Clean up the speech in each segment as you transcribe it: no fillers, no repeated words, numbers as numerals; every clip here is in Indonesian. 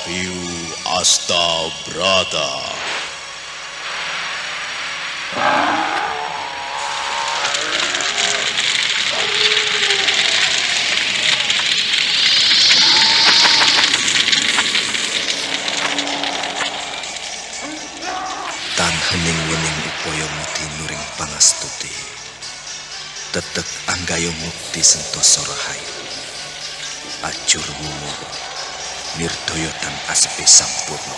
Wahyu Astabrata. Tan hening wening upaya mukti nuring pangastuti. Tetek anggayo mukti sentosa rahayu. Ajur mumu nirdaya tan asepe sampurna.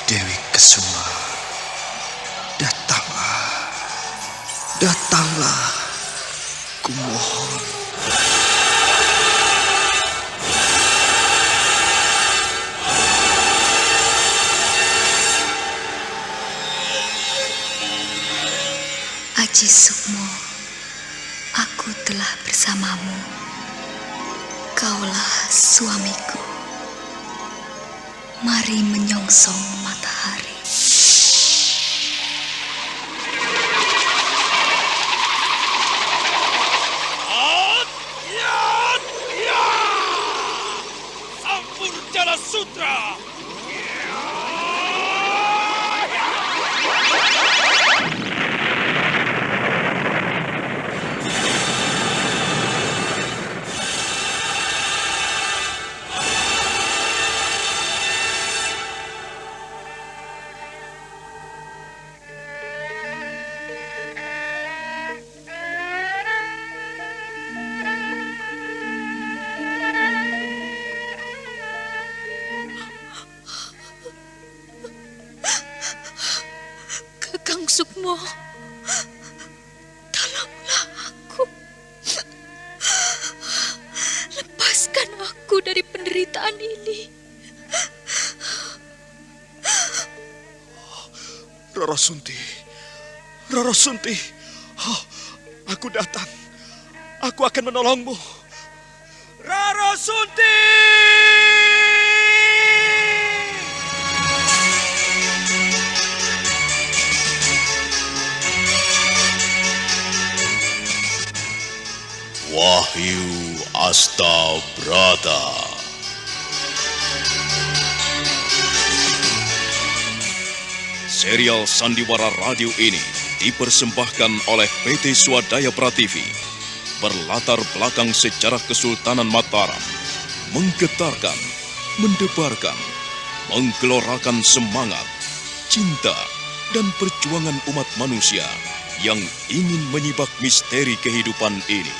Dewi Kesuma, datanglah, kumohon. Aji Sukmo, aku telah bersamamu. Kaulah suamiku. Mari menyongsong matahari. Sampur Jala Sutra. Kakang Sukmo, tolonglah aku. Lepaskan aku dari penderitaan ini. Rara Sunti, aku datang. Aku akan menolongmu. Rara Sunti! Wahyu Astabrata. Serial Sandiwara Radio ini dipersembahkan oleh PT Swadaya Prativi. Berlatar belakang sejarah Kesultanan Mataram. Menggetarkan, mendebarkan, menggelorakan semangat, cinta, dan perjuangan umat manusia yang ingin menyibak misteri kehidupan ini.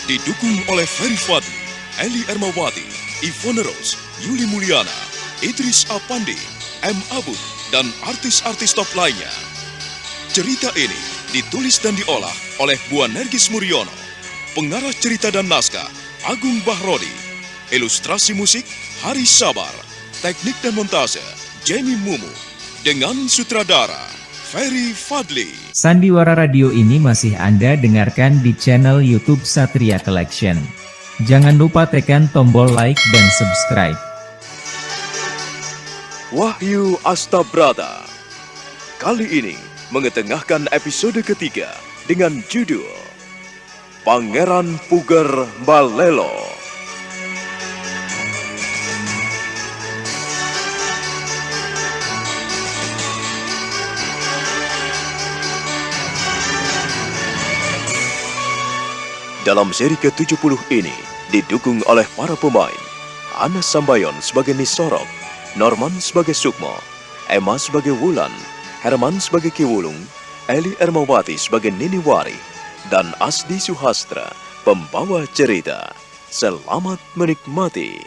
Didukung oleh Ferry Fadli, Eli Ermawati, Ivone Rose, Yuli Mulyana, Idris Apandi, M. Abud, dan artis-artis top lainnya. Cerita ini ditulis dan diolah oleh Bu Nergis Muriono. Pengarah cerita dan naskah Agung Bahrodi. Ilustrasi musik Hari Sabar. Teknik dan montase Jamie Mumu. Dengan sutradara Ferry Fadli. Sandiwara Radio ini masih Anda dengarkan di channel YouTube Satria Collection. Jangan lupa tekan tombol like dan subscribe. Wahyu Astabrata. Kali ini mengetengahkan episode ketiga dengan judul Pangeran Puger Malelo. Dalam seri ke-70 ini didukung oleh para pemain Anas Sambayon sebagai Nisorok, Norman sebagai Sukmo, Emma sebagai Wulan, Herman sebagai Kiwulung, Eli Ermawati sebagai Niniwari, dan Asdi Suhastra, pembawa cerita. Selamat menikmati.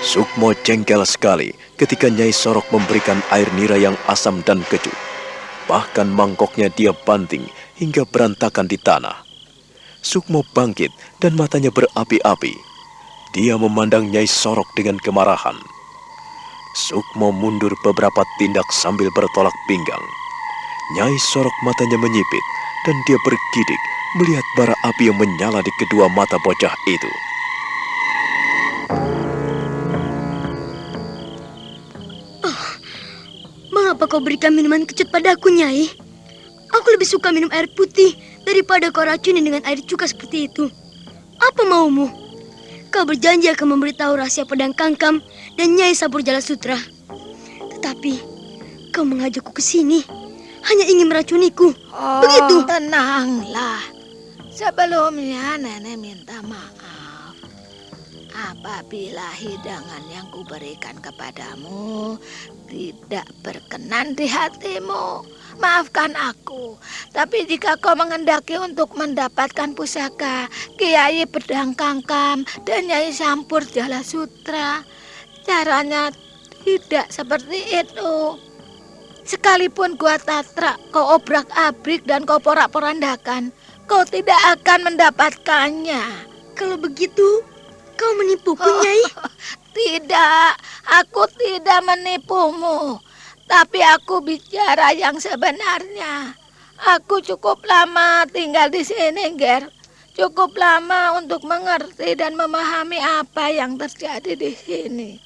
Sukmo jengkel sekali ketika Nyai Sorok memberikan air nira yang asam dan kecut. Bahkan mangkoknya dia banting hingga berantakan di tanah. Sukmo bangkit dan matanya berapi-api. Dia memandang Nyai Sorok dengan kemarahan. Sukmo mundur beberapa tindak sambil bertolak pinggang. Nyai Sorok matanya menyipit dan dia bergidik melihat bara api yang menyala di kedua mata bocah itu. Mengapa kau berikan minuman kecut padaku, Nyai? Aku lebih suka minum air putih daripada kau racuni dengan air cuka seperti itu. Apa maumu? Kau berjanji akan memberitahu rahasia pedang Kangkam dan Nyai Sampur Jala Sutra. Tetapi kau mengajakku ke sini hanya ingin meracuniku. Begitu? Tenanglah. Sebelumnya nenek minta maaf apabila hidangan yang kuberikan kepadamu tidak berkenan di hatimu. Maafkan aku, tapi jika kau mengendaki untuk mendapatkan pusaka Kiai Pedang Kangkam dan Nyai Sampur Jala Sutra, caranya tidak seperti itu. Sekalipun gua Tatra kau obrak-abrik dan kau porak-porandakan, kau tidak akan mendapatkannya. Kalau begitu, kau menipuku, Nyai? Tidak, aku tidak menipumu. Tapi aku bicara yang sebenarnya. Aku cukup lama tinggal di sini, Ger. Cukup lama untuk mengerti dan memahami apa yang terjadi di sini.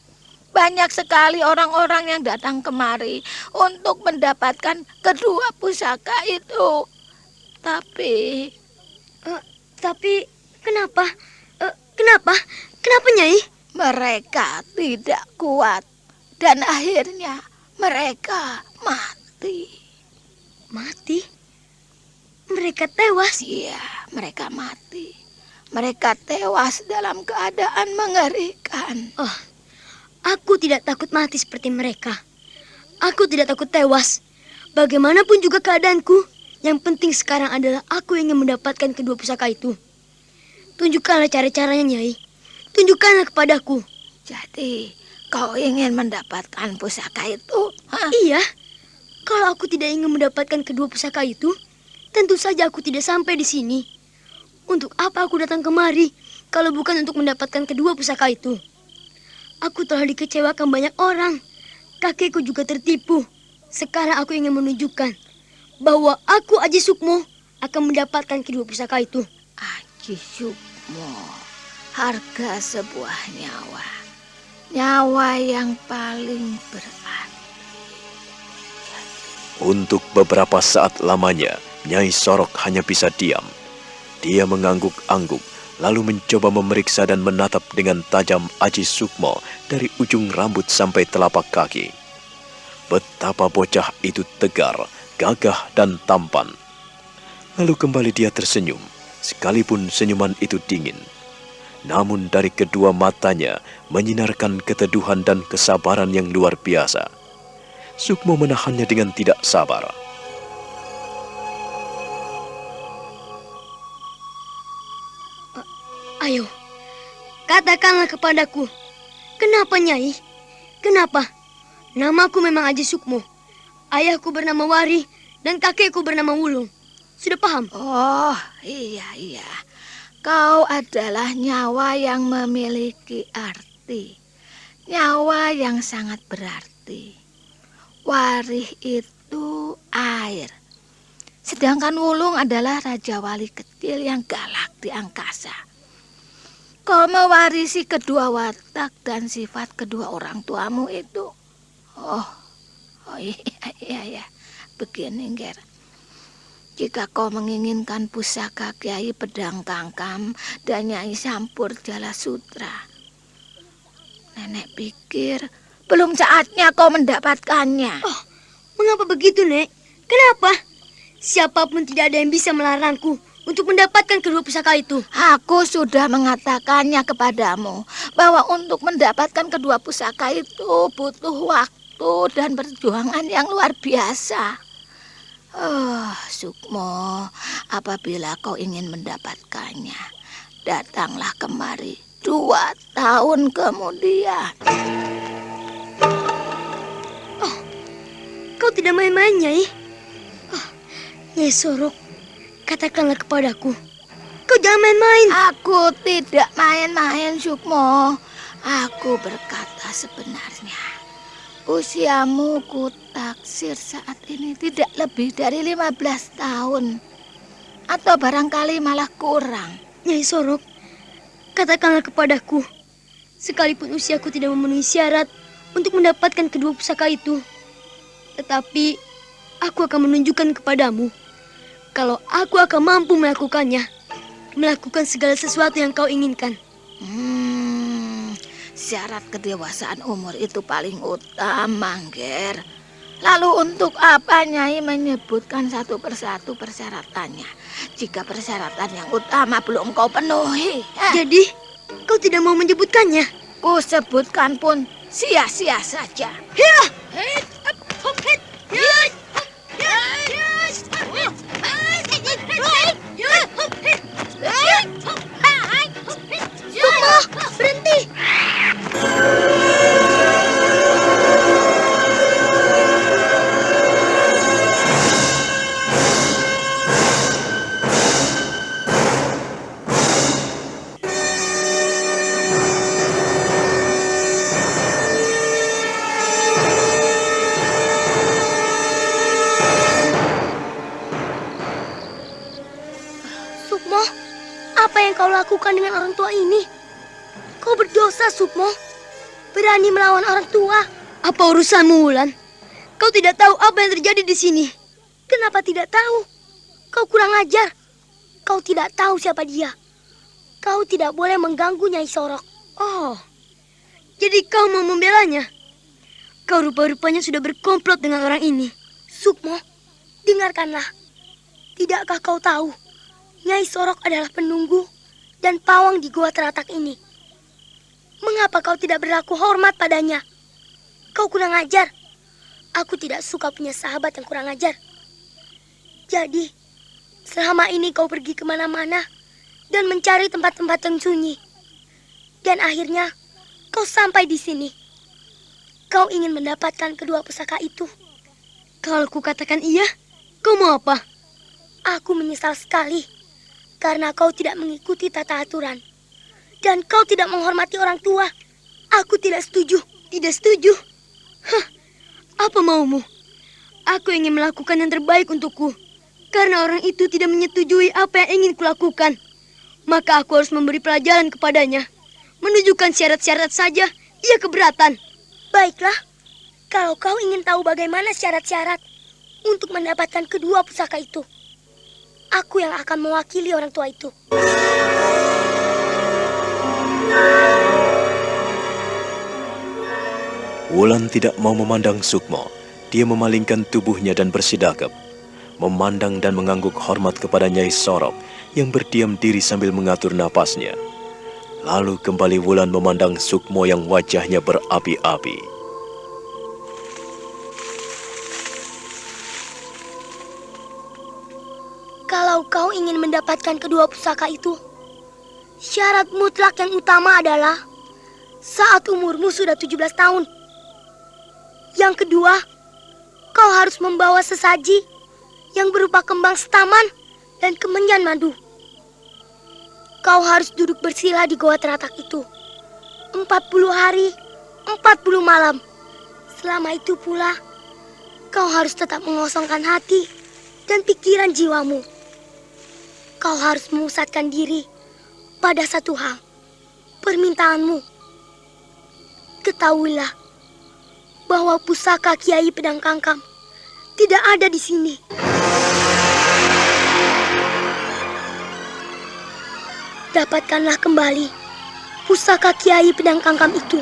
Banyak sekali orang-orang yang datang kemari untuk mendapatkan kedua pusaka itu. Tapi kenapa? Kenapa? Kenapa, Nyai? Mereka tidak kuat dan akhirnya mereka mati. Mati? Mereka tewas? Iya, mereka mati. Mereka tewas dalam keadaan mengerikan. Oh, aku tidak takut mati seperti mereka. Aku tidak takut tewas. Bagaimanapun juga keadaanku, yang penting sekarang adalah aku ingin mendapatkan kedua pusaka itu. Tunjukkanlah cara-caranya, Nyai. Tunjukkanlah kepadaku. Jadi, kau ingin mendapatkan pusaka itu? Hah? Iya. Kalau aku tidak ingin mendapatkan kedua pusaka itu, tentu saja aku tidak sampai di sini. Untuk apa aku datang kemari kalau bukan untuk mendapatkan kedua pusaka itu? Aku telah dikecewakan banyak orang. Kakekku juga tertipu. Sekarang aku ingin menunjukkan bahwa aku Aji Sukmo akan mendapatkan kedua pusaka itu. Aji Sukmo, harga sebuah nyawa. Nyawa yang paling berarti. Untuk beberapa saat lamanya, Nyai Sorok hanya bisa diam. Dia mengangguk-angguk, lalu mencoba memeriksa dan menatap dengan tajam Aji Sukmo dari ujung rambut sampai telapak kaki. Betapa bocah itu tegar, gagah, dan tampan. Lalu kembali dia tersenyum, sekalipun senyuman itu dingin. Namun dari kedua matanya menyinarkan keteduhan dan kesabaran yang luar biasa. Sukmo menahannya dengan tidak sabar. Ayo, katakanlah kepadaku. Kenapa, Nyai? Kenapa? Namaku memang Aji Sukmo. Ayahku bernama Wari dan kakekku bernama Wulung. Sudah paham? Oh, iya. Kau adalah nyawa yang memiliki arti. Nyawa yang sangat berarti. Warih itu air. Sedangkan Wulung adalah Raja Wali kecil yang galak di angkasa. Kau mewarisi kedua watak dan sifat kedua orang tuamu itu. Oh iya. Begini, Ger. Jika kau menginginkan pusaka Kiai Pedang Kangkam dan Nyai Sampur Jala Sutra, nenek pikir belum saatnya kau mendapatkannya. Oh, mengapa begitu, Nek? Kenapa? Siapapun tidak ada yang bisa melarangku untuk mendapatkan kedua pusaka itu. Aku sudah mengatakannya kepadamu bahwa untuk mendapatkan kedua pusaka itu butuh waktu dan perjuangan yang luar biasa. Sukmo, apabila kau ingin mendapatkannya, datanglah kemari 2 tahun kemudian. Oh, kau tidak main-main, Nyai. Oh, Nyai Sorok, katakanlah kepadaku, kau jangan main-main. Aku tidak main-main, Sukmo. Aku berkata sebenarnya. Usiamu kutaksir saat ini tidak lebih dari 15 tahun. Atau barangkali malah kurang. Nyai Sorok, katakanlah kepadaku, sekalipun usiaku tidak memenuhi syarat untuk mendapatkan kedua pusaka itu, tetapi aku akan menunjukkan kepadamu kalau aku akan mampu melakukannya, melakukan segala sesuatu yang kau inginkan. Syarat kedewasaan umur itu paling utama, Ger. Lalu untuk apa Nyai menyebutkan satu persatu persyaratannya? Jika persyaratan yang utama belum kau penuhi. Jadi, kau tidak mau menyebutkannya? Ku sebutkan pun sia-sia saja. Sukmo, berhenti! Sukmo, apa yang kau lakukan dengan orang tua ini? Kau berdosa, Sukmo. Berani melawan orang tua. Apa urusanmu, Wulan? Kau tidak tahu apa yang terjadi di sini. Kenapa tidak tahu? Kau kurang ajar. Kau tidak tahu siapa dia. Kau tidak boleh mengganggu Nyai Sorok. Oh, jadi kau mau membelanya? Kau rupa-rupanya sudah berkomplot dengan orang ini. Sukmo, dengarkanlah. Tidakkah kau tahu? Nyai Sorok adalah penunggu dan pawang di gua teratak ini. Mengapa kau tidak berlaku hormat padanya? Kau kurang ajar. Aku tidak suka punya sahabat yang kurang ajar. Jadi, selama ini kau pergi kemana-mana dan mencari tempat-tempat yang sunyi. Dan akhirnya, kau sampai di sini. Kau ingin mendapatkan kedua pusaka itu. Kalau ku katakan iya, kau mau apa? Aku menyesal sekali. Karena kau tidak mengikuti tata aturan. Dan kau tidak menghormati orang tua. Aku tidak setuju. Tidak setuju? Hah, apa maumu? Aku ingin melakukan yang terbaik untukku. Karena orang itu tidak menyetujui apa yang ingin kulakukan. Maka aku harus memberi pelajaran kepadanya. Menunjukkan syarat-syarat saja, ia keberatan. Baiklah, kalau kau ingin tahu bagaimana syarat-syarat untuk mendapatkan kedua pusaka itu, aku yang akan mewakili orang tua itu. Wulan tidak mau memandang Sukmo. Dia memalingkan tubuhnya dan bersidagap. Memandang dan mengangguk hormat kepada Nyai Sorok yang berdiam diri sambil mengatur napasnya. Lalu kembali Wulan memandang Sukmo yang wajahnya berapi-api. Kalau kau ingin mendapatkan kedua pusaka itu, syarat mutlak yang utama adalah saat umurmu sudah 17 tahun. Yang kedua, kau harus membawa sesaji yang berupa kembang setaman dan kemenyan madu. Kau harus duduk bersila di goa teratak itu 40 hari, 40 malam. Selama itu pula, kau harus tetap mengosongkan hati dan pikiran jiwamu. Kau harus memusatkan diri pada satu hal, permintaanmu. Ketahuilah bahwa pusaka Kiai Pedang Kangkam tidak ada di sini. Dapatkanlah kembali pusaka Kiai Pedang Kangkam itu.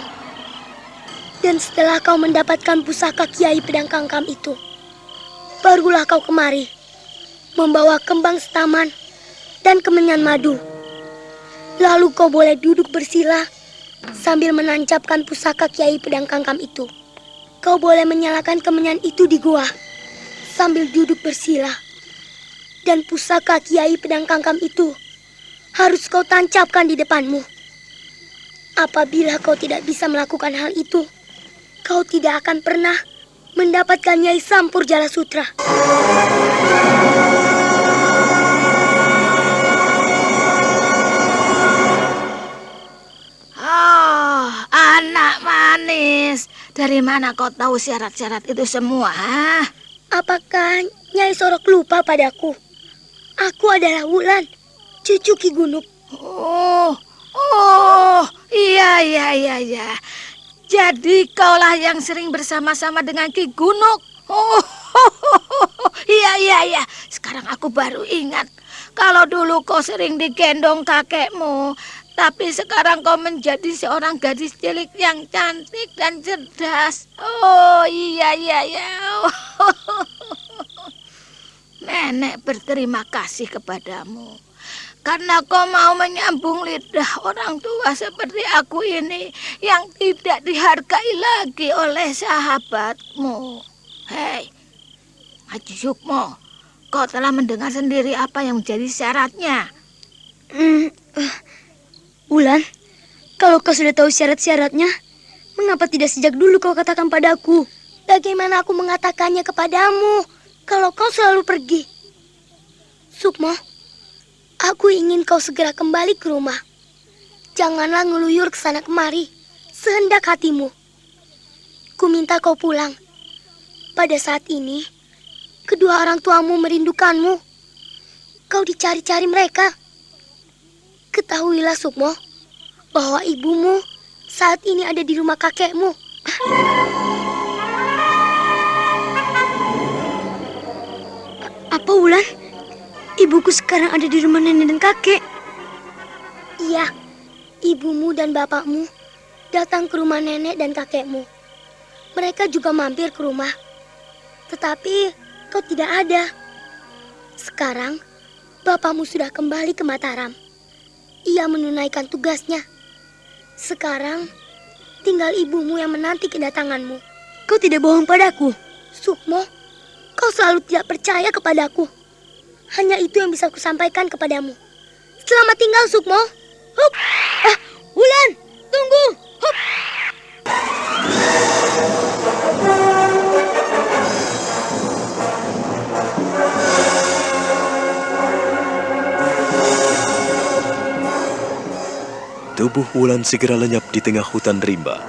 Dan setelah kau mendapatkan pusaka Kiai Pedang Kangkam itu, barulah kau kemari membawa kembang setaman dan kemenyan madu. Lalu kau boleh duduk bersila sambil menancapkan pusaka Kiai Pedang Kangkam itu. Kau boleh menyalakan kemenyan itu di gua sambil duduk bersila. Dan pusaka Kiai Pedang Kangkam itu harus kau tancapkan di depanmu. Apabila kau tidak bisa melakukan hal itu, kau tidak akan pernah mendapatkan Nyai Sampur Jala Sutra. Dari mana kau tahu syarat-syarat itu semua? Apakah Nyai Sorok lupa padaku? Aku adalah Wulan, cucu Ki Gunuk. Iya. Jadi kaulah yang sering bersama-sama dengan Ki Gunuk. Iya. Sekarang aku baru ingat. Kalau dulu kau sering digendong kakekmu, tapi sekarang kau menjadi seorang gadis cilik yang cantik dan cerdas. Oh, iya. Nenek berterima kasih kepadamu. Karena kau mau menyambung lidah orang tua seperti aku ini yang tidak dihargai lagi oleh sahabatmu. Hei, Haji Sukmo, kau telah mendengar sendiri apa yang menjadi syaratnya. Wulan, kalau kau sudah tahu syarat-syaratnya, mengapa tidak sejak dulu kau katakan padaku? Bagaimana aku mengatakannya kepadamu kalau kau selalu pergi? Sukmo, aku ingin kau segera kembali ke rumah. Janganlah ngeluyur ke sana kemari, sehendak hatimu. Ku minta kau pulang. Pada saat ini, kedua orang tuamu merindukanmu. Kau dicari-cari mereka. Ketahuilah Sukmo, bahwa ibumu saat ini ada di rumah kakekmu. Apa Wulan? Ibuku sekarang ada di rumah nenek dan kakek. Iya, ibumu dan bapakmu datang ke rumah nenek dan kakekmu. Mereka juga mampir ke rumah. Tetapi kau tidak ada. Sekarang bapakmu sudah kembali ke Mataram. Ia menunaikan tugasnya. Sekarang tinggal ibumu yang menanti kedatanganmu. Kau tidak bohong padaku, Sukmo. Kau selalu tidak percaya kepadaku. Hanya itu yang bisa kusampaikan kepadamu. Selamat tinggal, Sukmo. Hup. Wulan, tunggu. Hup. Tubuh Wulan segera lenyap di tengah hutan rimba.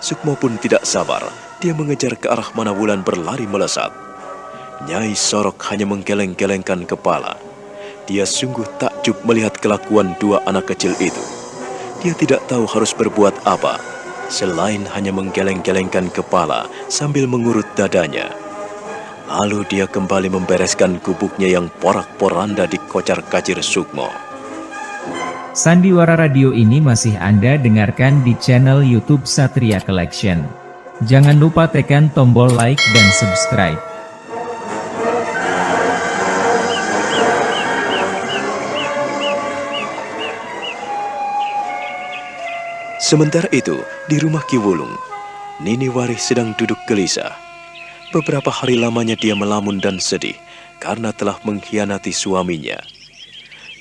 Sukmo pun tidak sabar. Dia mengejar ke arah mana Wulan berlari melesat. Nyai Sorok hanya menggeleng-gelengkan kepala. Dia sungguh takjub melihat kelakuan dua anak kecil itu. Dia tidak tahu harus berbuat apa, selain hanya menggeleng-gelengkan kepala sambil mengurut dadanya. Lalu dia kembali membereskan gubuknya yang porak-poranda di kocar-kacir Sukmo. Sandiwara radio ini masih Anda dengarkan di channel YouTube Satria Collection. Jangan lupa tekan tombol like dan subscribe. Sementara itu, di rumah Ki Wulung, Nini Warih sedang duduk gelisah. Beberapa hari lamanya dia melamun dan sedih karena telah mengkhianati suaminya.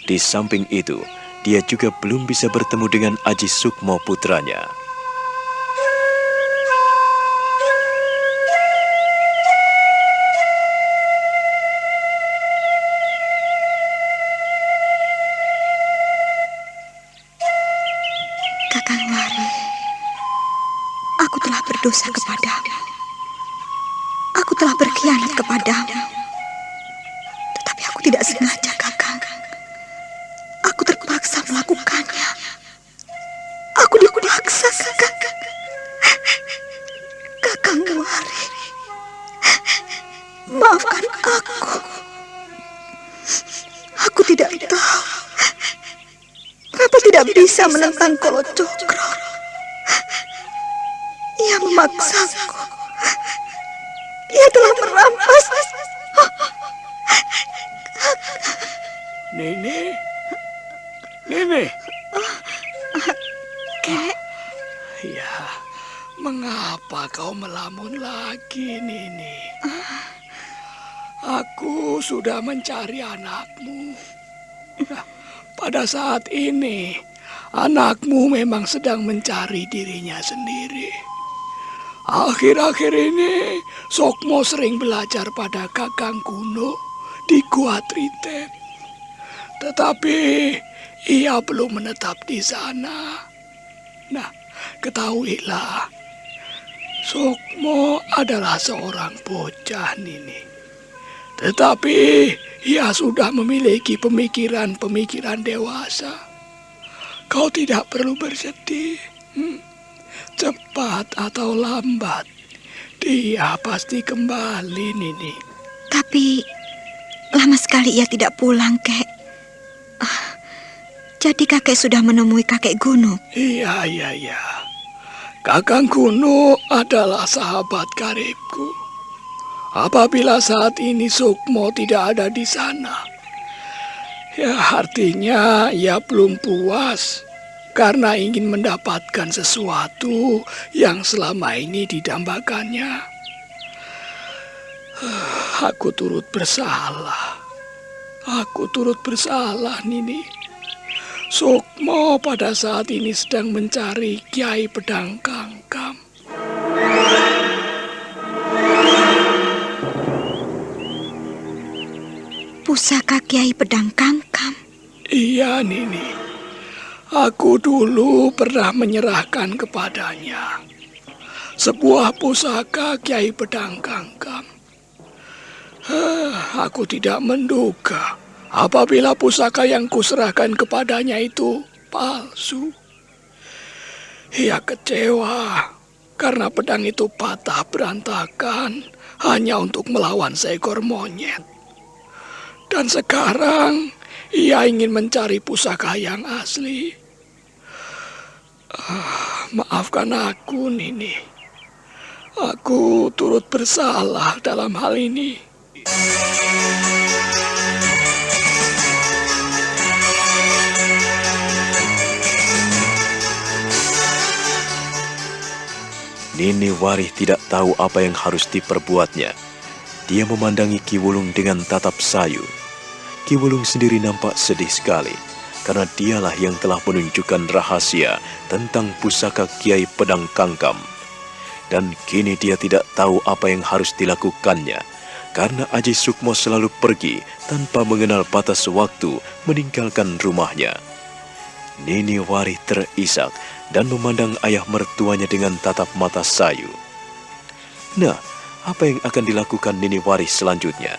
Di samping itu, dia juga belum bisa bertemu dengan Aji Sukmo putranya. Kakang Warih, aku telah berdosa kepadamu. Aku telah berkhianat kepadamu. Tetapi aku tidak sengaja, Kakang. Aku terpaksa melakukannya. Aku dipaksa, Kakang. Kakang Warih, maafkan aku. Aku tidak tahu kenapa tidak bisa menentang Kolo Cokro. Ia memaksaku. Ia telah merampas. Nini? Kek, Ya, mengapa kau melamun lagi, Nini? Aku sudah mencari anakmu. Nah, pada saat ini, anakmu memang sedang mencari dirinya sendiri. Akhir-akhir ini, Sukmo sering belajar pada Kakang Kuno di Gua Triten. Tetapi ia belum menetap di sana. Nah, ketahuilah, Sukmo adalah seorang bocah, Nini. Tetapi ia sudah memiliki pemikiran-pemikiran dewasa. Kau tidak perlu bersedih. Cepat atau lambat, dia pasti kembali, Nini. Tapi lama sekali ia tidak pulang, Kek. Jadi kakek sudah menemui kakek Gunuk. Iya. Kakang Gunuk adalah sahabat karibku. Apabila saat ini Sukmo tidak ada di sana, ya artinya ia belum puas karena ingin mendapatkan sesuatu yang selama ini didambakannya. Aku turut bersalah. Nini. Sukmo pada saat ini sedang mencari Kiai Pedang Kangkam. Pusaka Kiai Pedang Kangkam. Iya, Nini. Aku dulu pernah menyerahkan kepadanya sebuah pusaka Kiai Pedang Kangkam. Aku tidak menduga apabila pusaka yang kuserahkan kepadanya itu palsu. Ia kecewa karena pedang itu patah berantakan hanya untuk melawan seekor monyet. Dan sekarang ia ingin mencari pusaka yang asli. Maafkan aku, Nini. Aku turut bersalah dalam hal ini. Nini Warih tidak tahu apa yang harus diperbuatnya. Dia memandangi Ki Wulung dengan tatap sayu. Ki Wulung sendiri nampak sedih sekali, karena dialah yang telah menunjukkan rahasia tentang pusaka Kiai Pedang Kangkam. Dan kini dia tidak tahu apa yang harus dilakukannya, karena Aji Sukmo selalu pergi tanpa mengenal batas waktu meninggalkan rumahnya. Nini Warih terisak dan memandang ayah mertuanya dengan tatap mata sayu. Nah, apa yang akan dilakukan Nini Warih selanjutnya?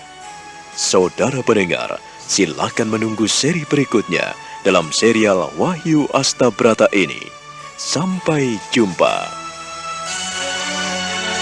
Saudara pendengar, silakan menunggu seri berikutnya dalam serial Wahyu Astabrata ini. Sampai jumpa.